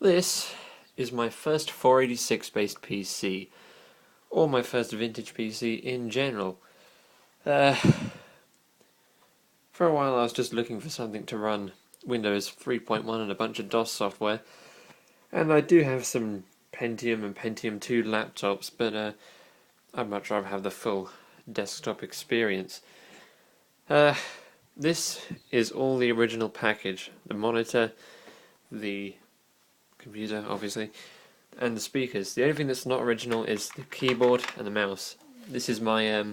This is my first 486 based PC, or my first vintage PC in general. Uh, for a while I was just looking for something to run Windows 3.1 and a bunch of DOS software, and I do have some Pentium and Pentium 2 laptops, but I'd much rather have the full desktop experience. This is all the original package: the monitor, the computer, obviously, and the speakers. The only thing that's not original is the keyboard and the mouse. This is my,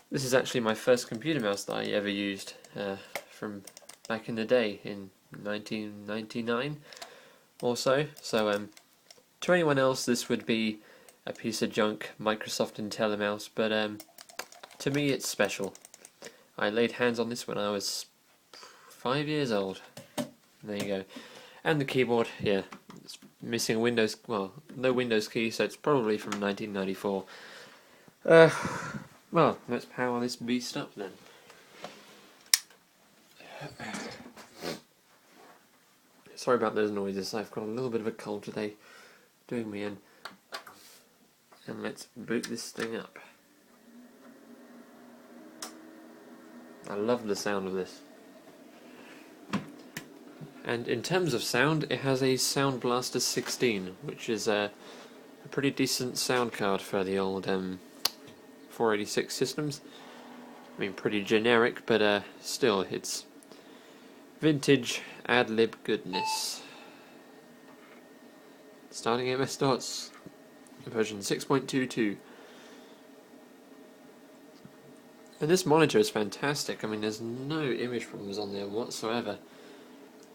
this is actually my first computer mouse that I ever used from back in the day in 1999 or so. So, to anyone else, this would be a piece of junk Microsoft IntelliMouse, but to me it's special. I laid hands on this when I was 5 years old. There you go. And the keyboard, yeah, it's missing a Windows, well, no Windows key, so it's probably from 1994. Well, let's power this beast up then. Sorry about those noises, I've got a little bit of a cold today, doing me in. And let's boot this thing up. I love the sound of this. And in terms of sound, it has a Sound Blaster 16, which is a pretty decent sound card for the old 486 systems. I mean, pretty generic, but still, it's vintage ad-lib goodness. Starting MS-DOS, version 6.22. And this monitor is fantastic. I mean, there's no image problems on there whatsoever.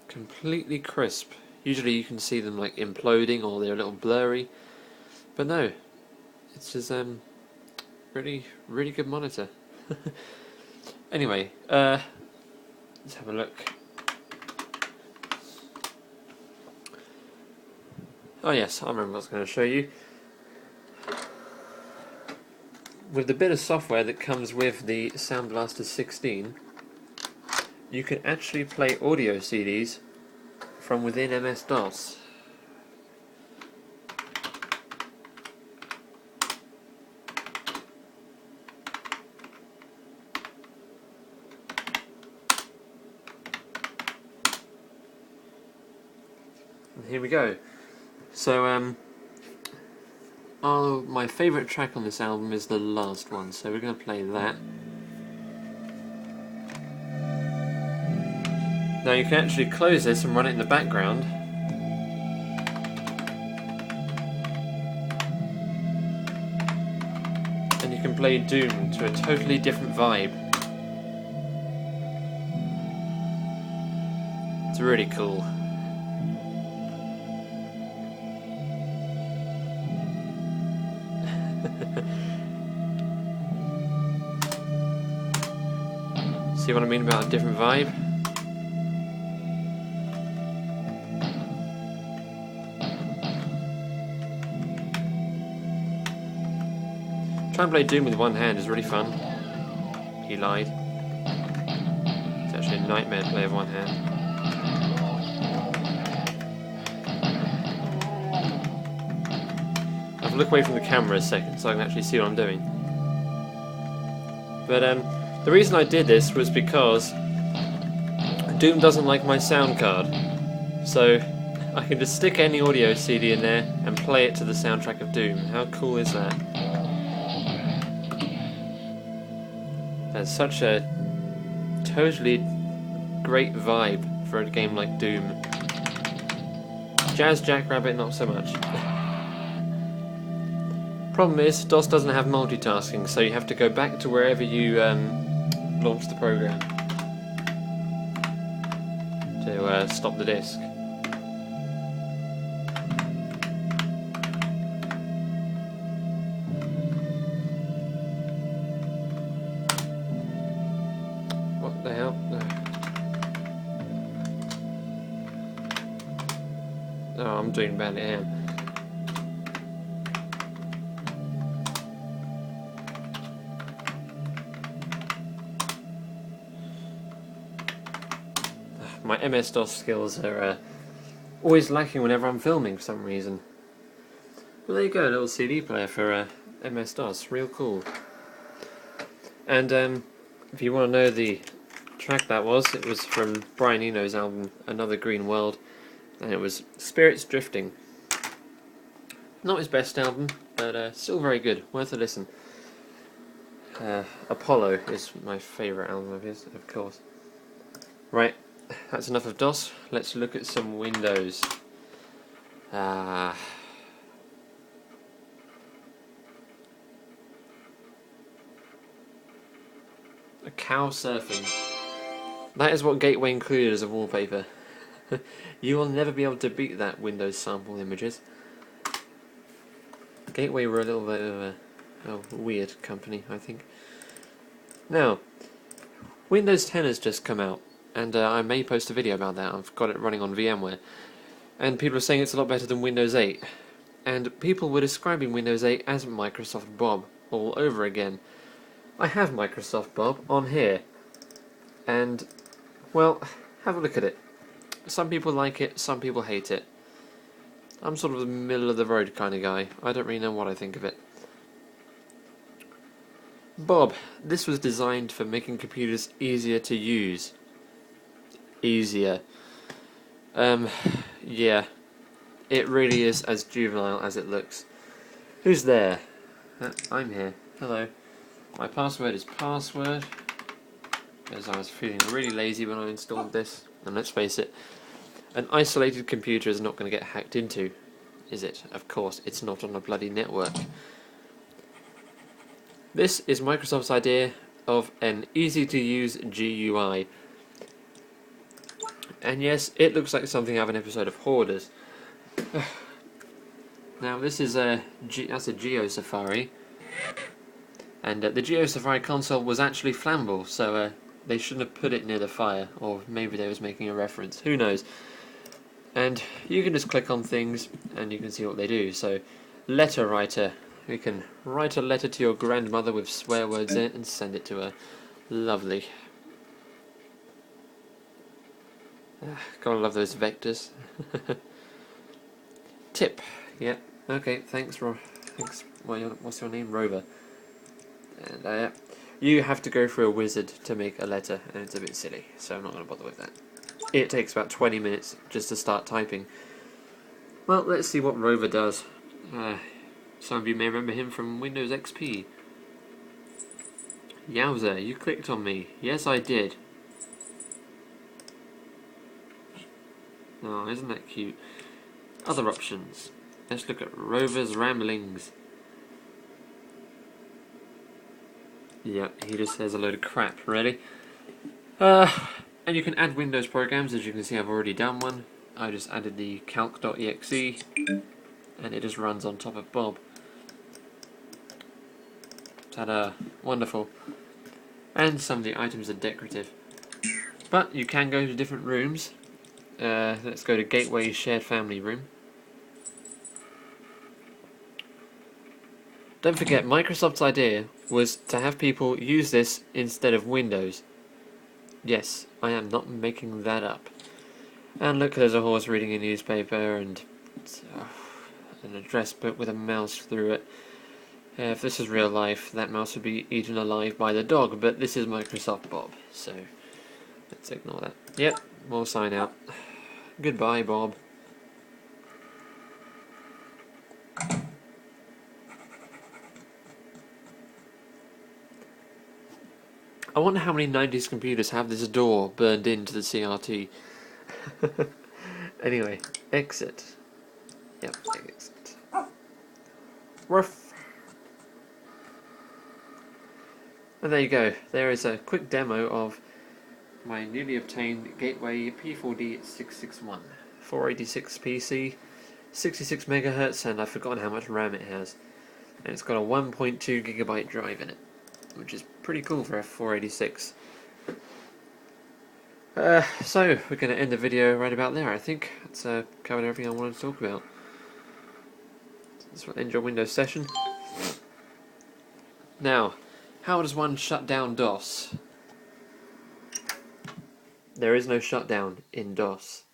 Completely crisp. Usually you can see them like imploding or they're a little blurry, but no, it's just really good monitor. Anyway, let's have a look. Oh yes, I remember what I was going to show you. With the bit of software that comes with the Sound Blaster 16, you can actually play audio CDs from within MS-DOS. And here we go. So, my favourite track on this album is the last one, so we're going to play that. Now you can actually close this and run it in the background. And you can play Doom to a totally different vibe. It's really cool. See what I mean about a different vibe? Try and play Doom with one hand is really fun. He lied. It's actually a nightmare to play with one hand. I have to look away from the camera a second so I can actually see what I'm doing. But the reason I did this was because Doom doesn't like my sound card. So I can just stick any audio CD in there and play it to the soundtrack of Doom. How cool is that? That's such a totally great vibe for a game like Doom. Jazz Jackrabbit, not so much. Problem is, DOS doesn't have multitasking, so you have to go back to wherever you launch the program to stop the disk. What the hell? Oh, I'm doing badly here. My MS-DOS skills are always lacking whenever I'm filming for some reason. Well, there you go, a little CD player for MS-DOS, real cool. And if you want to know the track that was, it was from Brian Eno's album Another Green World, and it was Spirits Drifting. Not his best album, but still very good, worth a listen. Apollo is my favourite album of his, of course. Right, that's enough of DOS, let's look at some Windows. A cow surfing. That is what Gateway included as a wallpaper. You will never be able to beat that Windows sample images. Gateway were a little bit of a weird company, I think. Now, Windows 10 has just come out, and I may post a video about that. I've got it running on VMware. And people are saying it's a lot better than Windows 8. And people were describing Windows 8 as Microsoft Bob all over again. I have Microsoft Bob on here, and, well, have a look at it. Some people like it, some people hate it. I'm sort of the middle of the road kind of guy. I don't really know what I think of it. Bob, this was designed for making computers easier to use. Easier. Yeah. It really is as juvenile as it looks. Who's there? I'm here. Hello. My password is password, as I was feeling really lazy when I installed this, and let's face it, an isolated computer is not going to get hacked into, is it? Of course, it's not on a bloody network. This is Microsoft's idea of an easy-to-use GUI. And yes, it looks like something out of an episode of Hoarders. Now this is that's a GeoSafari. And the GeoSafari console was actually flammable, so they shouldn't have put it near the fire, or maybe they was making a reference, who knows. And you can just click on things, and you can see what they do. So, letter writer, you can write a letter to your grandmother with swear words in it, and send it to her. Lovely. Gotta love those vectors. Tip, yeah, okay, thanks, thanks, what's your name, Rover? And you have to go through a wizard to make a letter, and it's a bit silly, so I'm not going to bother with that. It takes about 20 minutes just to start typing. Well, let's see what Rover does. Some of you may remember him from Windows XP. Yowza, you clicked on me. Yes, I did. Oh, isn't that cute? Other options. Let's look at Rover's Ramblings. Yep, he just says a load of crap, really. And you can add Windows programs, as you can see I've already done one. I just added the calc.exe, and it just runs on top of Bob. Ta-da, wonderful. And some of the items are decorative. But you can go to different rooms. Let's go to Gateway Shared Family Room. Don't forget, Microsoft's idea was to have people use this instead of Windows. Yes, I am not making that up. And look, there's a horse reading a newspaper and an address book with a mouse through it. If this is real life, that mouse would be eaten alive by the dog, but this is Microsoft Bob, so let's ignore that. Yep, we'll sign out. Goodbye, Bob. I wonder how many 90s computers have this door burned into the CRT. Anyway, exit. Yep, exit. Ruff. And there you go. There is a quick demo of my newly obtained Gateway P4D661. 486 PC, 66 megahertz, and I've forgotten how much RAM it has. And it's got a 1.2 gigabyte drive in it, which is pretty cool for a 486. So, we're going to end the video right about there, I think. That's covered everything I wanted to talk about. So end your Windows session. Now, how does one shut down DOS? There is no shutdown in DOS.